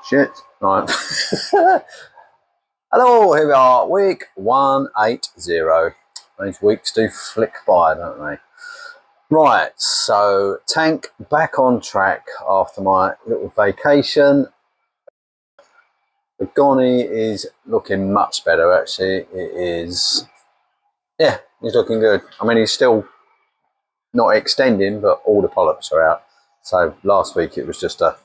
Shit. Right. Hello, here we are, week 180. These weeks do flick by, don't they? Right, so tank back on track after my little vacation. The goni is looking much better, actually. It is, yeah, he's looking good. I mean, he's still not extending, but all the polyps are out. So last week it was just a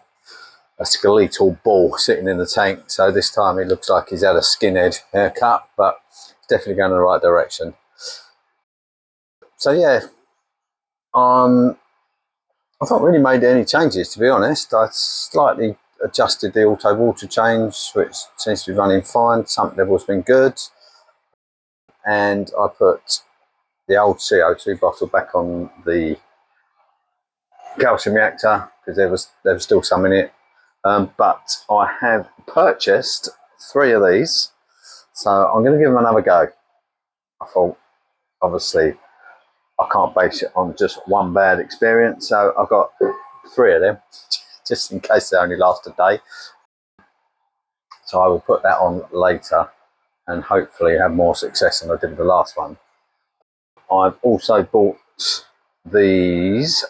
skeletal ball sitting in the tank. So this time it looks like he's had a skinhead haircut, but it's definitely going in the right direction. So yeah, I've not really made any changes, to be honest. I slightly adjusted the auto water change, which seems to be running fine. Sump level's been good, and I put the old CO2 bottle back on the calcium reactor because there was still some in it. But I have purchased 3 of these, so I'm going to give them another go. I thought, obviously, I can't base it on just one bad experience, so I've got 3 of them, just in case they only last a day. So I will put that on later and hopefully have more success than I did with the last one. I've also bought these.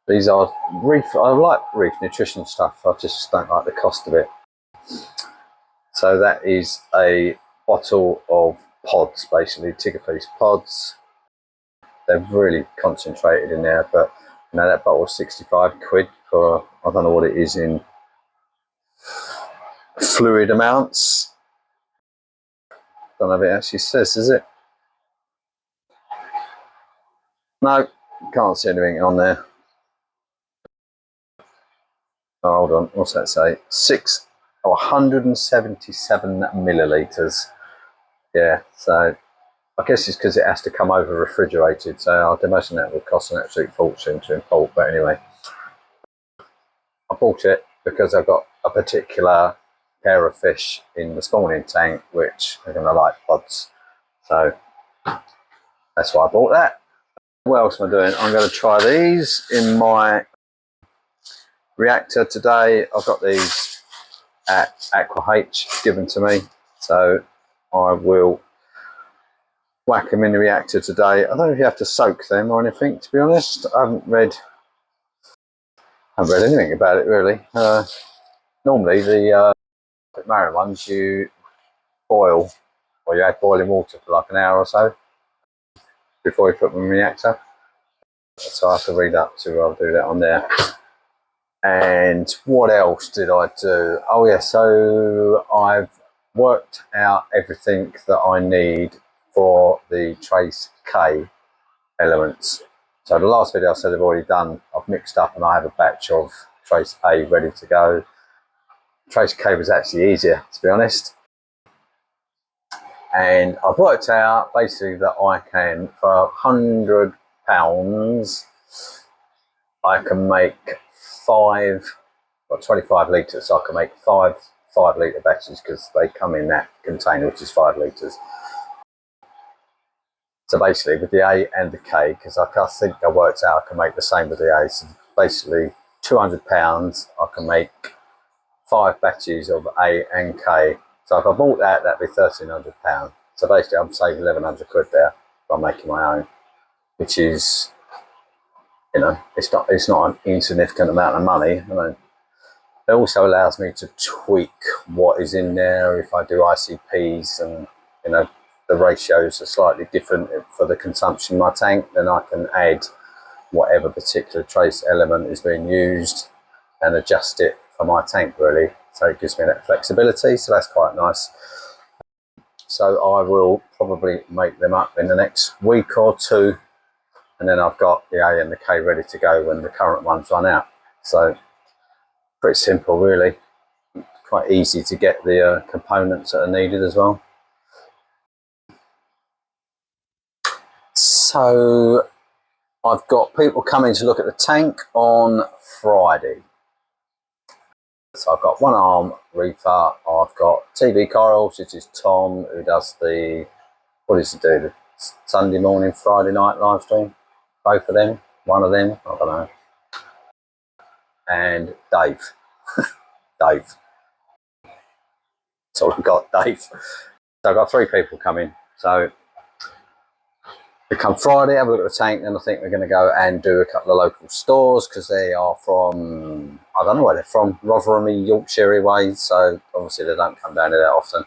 These are Reef. I like Reef nutrition stuff. I just don't like the cost of it. So that is a bottle of pods, basically Tigger piece pods. They're really concentrated in there, but you know, that bottle was 65 quid for, I don't know what it is in fluid amounts. Don't know if it actually says, is it? No, can't see anything on there. Oh, hold on, what's that say? 177 millilitres. Yeah, so I guess it's because it has to come over refrigerated, so I'd imagine that would cost an absolute fortune to import. But anyway, I bought it because I've got a particular pair of fish in the spawning tank which are going to like pods, so that's why I bought that. What else am I doing? I'm going to try these in my reactor today. I've got these at Aqua H given to me, so I will whack them in the reactor today. I don't know if you have to soak them or anything, to be honest. I haven't read anything about it really. Normally the marrow ones you boil, or you add boiling water for like an hour or so before you put them in the reactor. So I have to read up to, I'll do that on there. And what else did I do? Oh yeah, so I've worked out everything that I need for the Trace K elements. So the last video I said I've already done, I've mixed up and I have a batch of Trace A ready to go. Trace K was actually easier, to be honest. And I've worked out basically that I can, for £100, I can make 25 litres, so I can make 5 litre batches because they come in that container which is 5 litres. So basically with the A and the K, because I think I worked out I can make the same with the A, so basically £200 I can make 5 batches of A and K. So if I bought that, that'd be £1,300. So basically I'm saving 1,100 quid there by making my own, which is, you know, it's not an insignificant amount of money. I mean, it also allows me to tweak what is in there. If I do ICPs and, you know, the ratios are slightly different for the consumption in my tank, then I can add whatever particular trace element is being used and adjust it for my tank really. So it gives me that flexibility, so that's quite nice. So I will probably make them up in the next week or 2, and then I've got the A and the K ready to go when the current ones run out. So pretty simple really, quite easy to get the components that are needed as well. So I've got people coming to look at the tank on Friday. So I've got one arm reefer, I've got TV Corals, which is Tom, who does the, what does he do, the Sunday morning, Friday night live stream? Both of them, one of them, I don't know. And Dave. That's all I've got, Dave. So I've got 3 people coming. So we come Friday, have a look at the tank, and I think we're going to go and do a couple of local stores because they are from, I don't know where they're from, Rotherham, Yorkshire way. So obviously they don't come down here that often.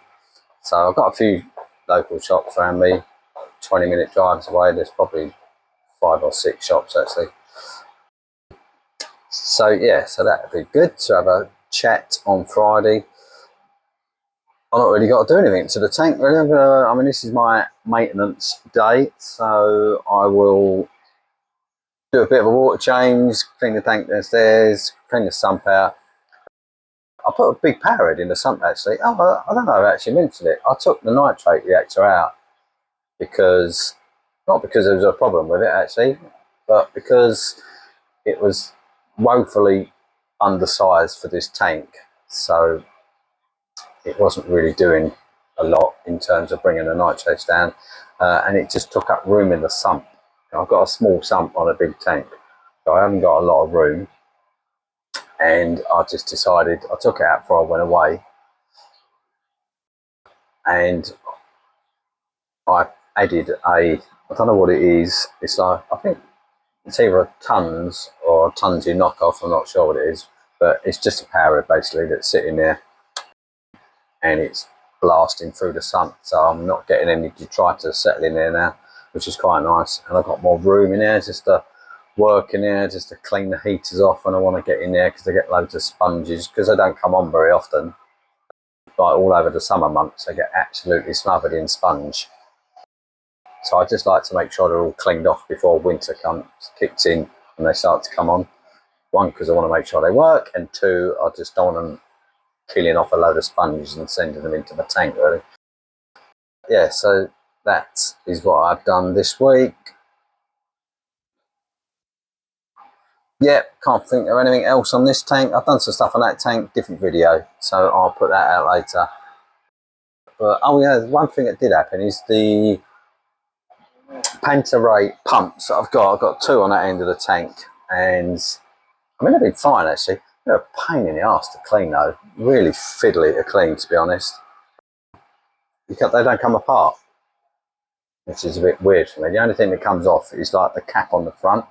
So I've got a few local shops around me, 20-minute drives away. There's probably 5 or 6 shops actually. So yeah, so that would be good to have a chat on Friday. I've not really got to do anything to the tank really. I mean, this is my maintenance day, so I will do a bit of a water change, clean the tank downstairs, clean the sump out. I put a big power head in the sump actually. Oh, I don't know if I actually mentioned it. I took the nitrate reactor out because, not because there was a problem with it actually, but because it was woefully undersized for this tank, so it wasn't really doing a lot in terms of bringing the nitrates down, and it just took up room in the sump. I've got a small sump on a big tank, so I haven't got a lot of room, and I just decided, I took it out before I went away, and I added I don't know what it is, it's like, I think it's either a tons or a tonsy knockoff, I'm not sure what it is, but it's just a power head basically that's sitting there and it's blasting through the sump, so I'm not getting any detritus settling there now, which is quite nice. And I've got more room in there just to work in there, just to clean the heaters off when I want to get in there, because I get loads of sponges because they don't come on very often. Like all over the summer months they get absolutely smothered in sponge, so I just like to make sure they're all cleaned off before winter kicks in and they start to come on. 1, because I want to make sure they work, and 2, I just don't want them killing off a load of sponges and sending them into the tank really. Yeah, so that is what I've done this week. Yeah, can't think of anything else on this tank. I've done some stuff on that tank, different video, so I'll put that out later. But oh yeah, one thing that did happen is the Panta Rhei pumps that I've got 2 on that end of the tank, and I mean they've been fine actually. They're a pain in the arse to clean though, really fiddly to clean to be honest. They don't come apart, which is a bit weird for me. The only thing that comes off is like the cap on the front,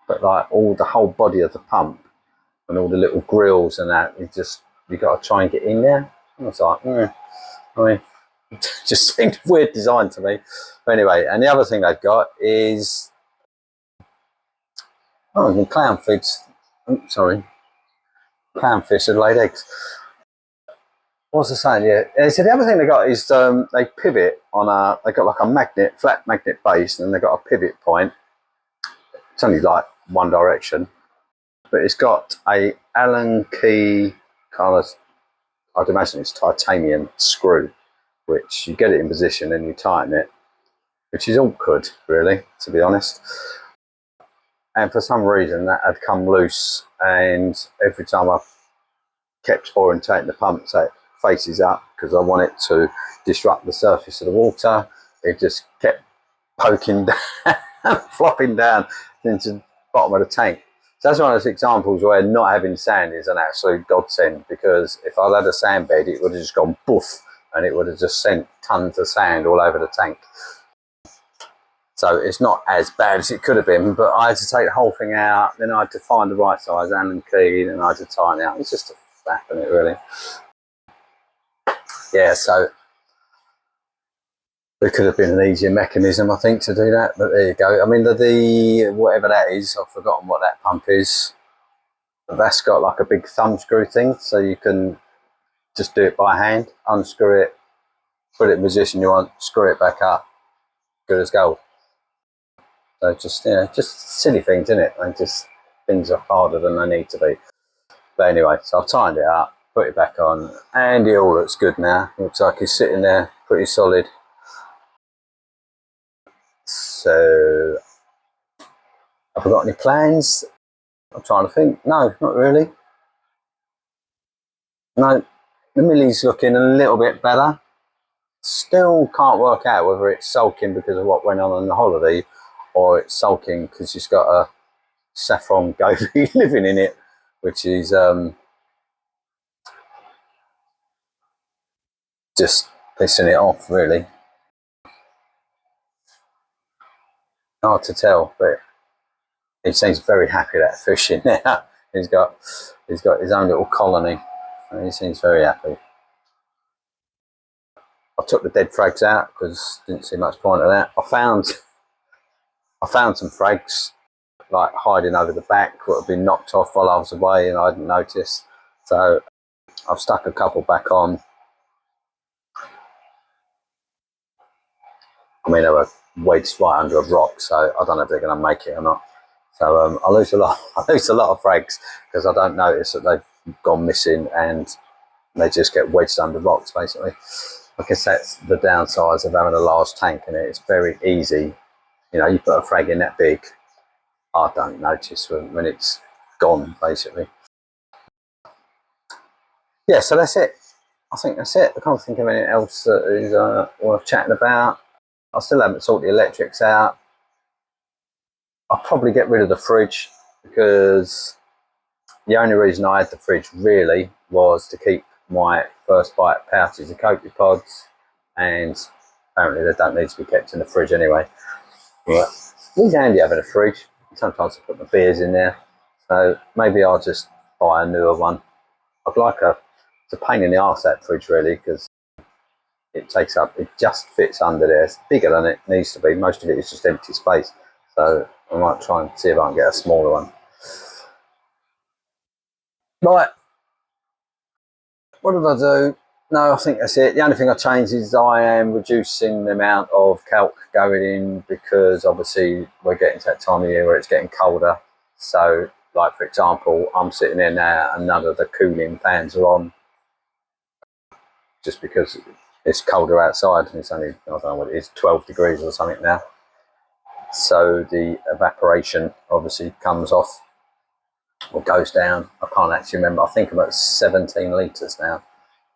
but like the whole body of the pump and all the little grills and that, you got to try and get in there. And I was like, I mean, it just seemed a weird design to me. But anyway, and the other thing they've got is, clownfish. Sorry, clownfish have laid eggs. What was I saying? Yeah. So the other thing they got is they pivot on they got like a flat magnet base, and they've got a pivot point. It's only like one direction, but it's got a Allen key kind of, I'd imagine it's titanium screw, which you get it in position and you tighten it, which is awkward really, to be honest. And for some reason that had come loose, and every time I kept orientating the pump so it faces up, because I want it to disrupt the surface of the water, it just kept poking down, flopping down into the bottom of the tank. So that's one of those examples where not having sand is an absolute godsend, because if I'd had a sand bed it would have just gone boof and it would have just sent tons of sand all over the tank. So it's not as bad as it could have been, but I had to take the whole thing out, then I had to find the right size Allen key, and I had to tighten it out. It's just a faff, isn't it really? Yeah, so there could have been an easier mechanism, I think, to do that, but there you go. I mean, the whatever that is, I've forgotten what that pump is. That's got like a big thumb screw thing, so you can just do it by hand, unscrew it, put it in position you want, screw it back up, good as gold. So just, just silly things, isn't it? And just things are harder than they need to be. But anyway, so I've tightened it up, put it back on, and it all looks good now. Looks like it's sitting there pretty solid. So, have I got any plans? I'm trying to think. No, not really. No, the Milli's looking a little bit better. Still can't work out whether it's sulking because of what went on the holiday, or it's sulking because she's got a saffron goby living in it, which is just pissing it off, really. Hard to tell, but he seems very happy, that fish in there. he's got his own little colony, and he seems very happy. I took the dead frags out because didn't see much point of that. I found some frags like hiding over the back that had been knocked off while I was away, and I hadn't noticed. So I've stuck a couple back on. I mean, they were wedged right under a rock, so I don't know if they're going to make it or not. So I lose a lot. I lose a lot of frags because I don't notice that they've gone missing, and they just get wedged under rocks, basically. I guess that's the downsides of having a large tank in it. It's very easy. You know, you put a frag in that big, I don't notice when it's gone, basically. Yeah, so that's it. I think that's it. I can't think of anything else that is worth chatting about. I still haven't sorted the electrics out. I'll probably get rid of the fridge because the only reason I had the fridge really was to keep my first bite pouches of CO2 pods, and apparently they don't need to be kept in the fridge anyway. But it's handy having a fridge. Sometimes I put my beers in there, so maybe I'll just buy a newer one. I'd like it's a pain in the arse, that fridge, really, because it just fits under there. It's bigger than it needs to be. Most of it is just empty space, so I might try and see if I can get a smaller one. Right, what did I do? No, I think that's it. The only thing I changed is I am reducing the amount of kalk going in, because obviously we're getting to that time of year where it's getting colder. So, like for example, I'm sitting there now and none of the cooling fans are on, just because it's colder outside. It's only, I don't know what it is, 12 degrees or something now. So the evaporation obviously comes off or goes down. I can't actually remember. I think I'm at 17 litres now.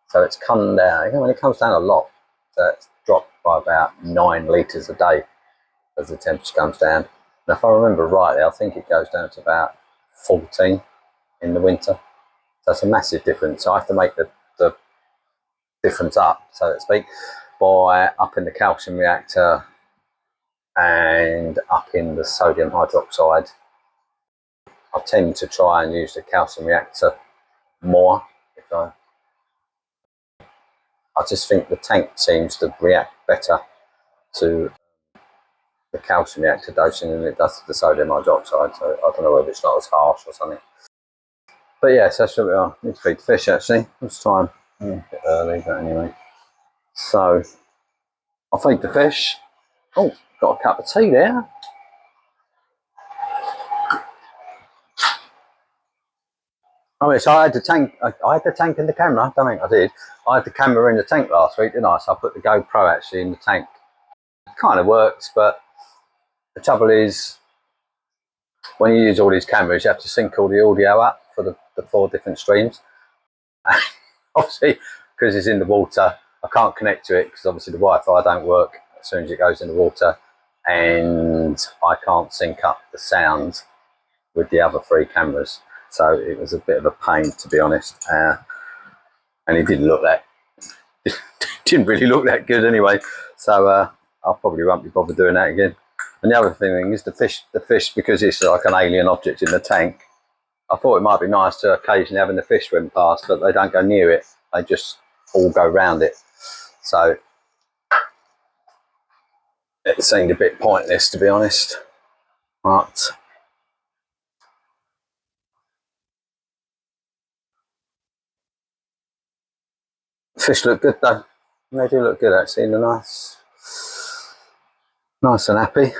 So it's come down. When it comes down a lot, so it's dropped by about 9 litres a day as the temperature comes down. And if I remember rightly, I think it goes down to about 14 in the winter. So it's a massive difference. So I have to make the difference up, so to speak, by upping the calcium reactor and upping the sodium hydroxide. I tend to try and use the calcium reactor more. I just think the tank seems to react better to the calcium reactor dosing than it does to the sodium hydroxide. So I don't know whether it's not as harsh or something. But yes, that's what we are. Need to feed the fish, actually. It's time. A bit early, but anyway. So I'll feed the fish. Oh, got a cup of tea there. Oh, yes, I had the tank. I had the tank in the camera. I don't think I did. I had the camera in the tank last week, didn't I? So I put the GoPro actually in the tank. It kind of works, but the trouble is, when you use all these cameras, you have to sync all the audio up for the 4 different streams. And obviously, because it's in the water, I can't connect to it because obviously the Wi-Fi don't work as soon as it goes in the water, and I can't sync up the sound with the other 3 cameras. So it was a bit of a pain, to be honest, and it didn't really look that good anyway. So I probably won't be bothered doing that again. And the other thing is the fish, because it's like an alien object in the tank. I thought it might be nice to occasionally having the fish swim past, but they don't go near it. They just all go round it. So it seemed a bit pointless, to be honest. But fish look good though. They do look good actually. They're nice and happy.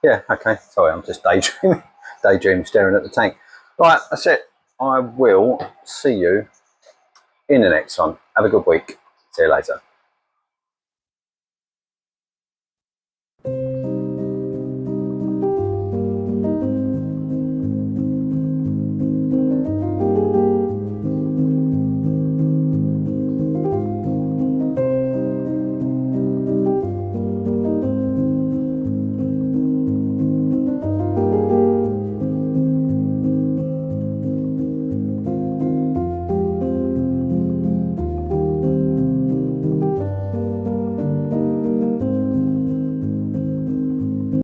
Yeah, okay. Sorry, I'm just daydreaming, staring at the tank. Right, that's it. I will see you in the next one. Have a good week. See you later.